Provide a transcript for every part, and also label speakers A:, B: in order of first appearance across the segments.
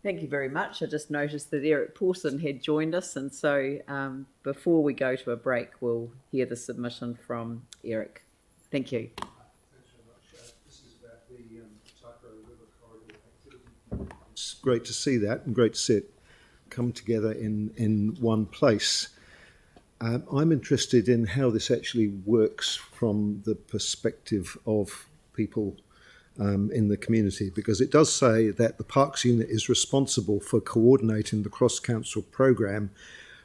A: Thank you very much. I just noticed that Eric Pawson had joined us, and so before we go to a break, we'll hear the submission from Eric. Thank you.
B: Thanks very much. This is about the Taipara River Corridor activity. It's great to see that, and great to see it come together in one place. I'm interested in how this actually works from the perspective of people in the community, because it does say that the Parks Unit is responsible for coordinating the cross-council programme,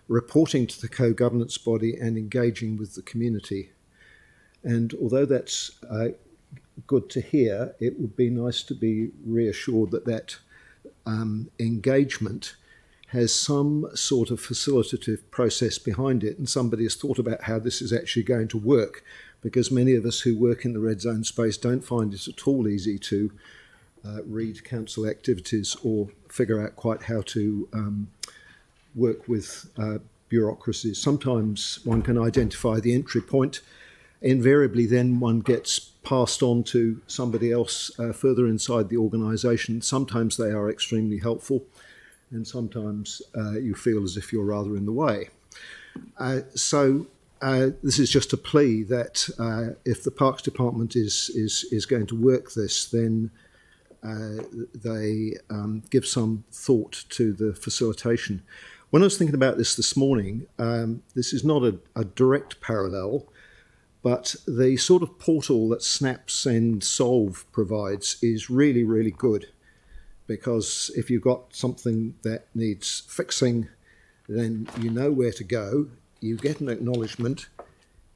B: reporting to the co-governance body and engaging with the community. And although that's good to hear, it would be nice to be reassured that that engagement has some sort of facilitative process behind it, and somebody has thought about how this is actually going to work, because many of us who work in the red zone space don't find it at all easy to read council activities or figure out quite how to work with bureaucracies. Sometimes one can identify the entry point. Invariably then one gets passed on to somebody else further inside the organisation. Sometimes they are extremely helpful, and sometimes you feel as if you're rather in the way. So this is just a plea that if the Parks Department is going to work this, then they give some thought to the facilitation. When I was thinking about this morning, this is not a direct parallel, but the sort of portal that Snap, Send, Solve provides is really, really good. Because if you've got something that needs fixing, then you know where to go, you get an acknowledgement,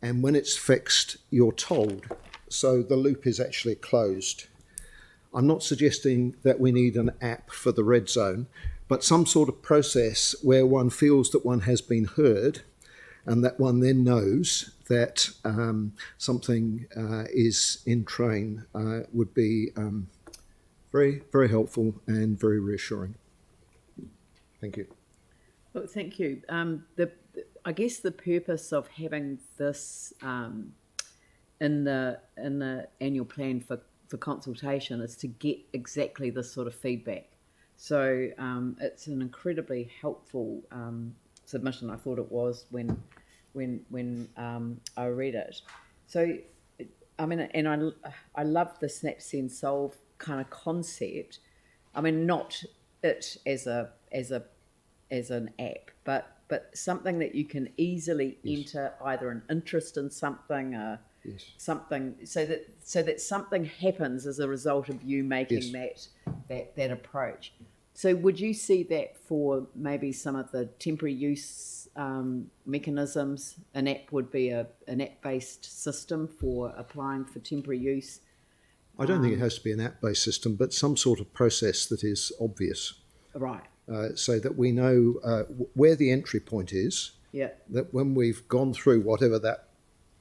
B: and when it's fixed, you're told. So the loop is actually closed. I'm not suggesting that we need an app for the red zone, but some sort of process where one feels that one has been heard and that one then knows that something is in train would be very, very helpful and very reassuring. Thank you.
A: Well, thank you. I guess the purpose of having this in the annual plan for consultation is to get exactly this sort of feedback. So it's an incredibly helpful submission. I thought it was when I read it. So I mean, and I love the Snap, Send, Solve kind of concept. I mean, not it as an app, but something that you can easily enter either an interest in something, something, so that something happens as a result of you making that approach. So would you see that for maybe some of the temporary use mechanisms? An app would be an app-based system for applying for temporary use.
B: I don't think it has to be an app-based system, but some sort of process that is obvious.
A: Right.
B: So that we know where the entry point is.
A: Yeah.
B: That when we've gone through whatever that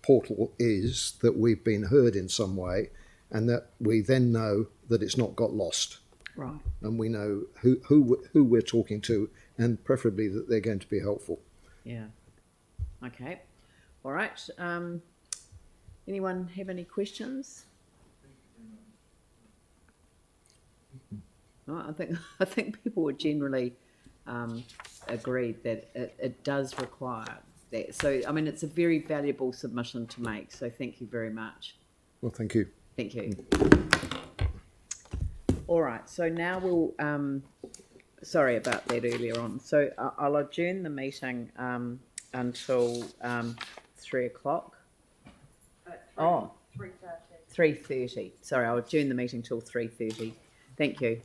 B: portal is, that we've been heard in some way, and that we then know that it's not got lost.
A: Right.
B: And we know who we're talking to, and preferably that they're going to be helpful. Yeah.
A: Okay. All right. Anyone have any questions? No, I think people would generally agree that it does require that. So, I mean, it's a very valuable submission to make. So thank you very much.
B: Well, thank you.
A: Thank you. All right. So now we'll, sorry about that earlier on. So I'll adjourn the meeting until 3 o'clock. 3:30. 3:30. Sorry, I'll adjourn the meeting till 3:30. Thank you.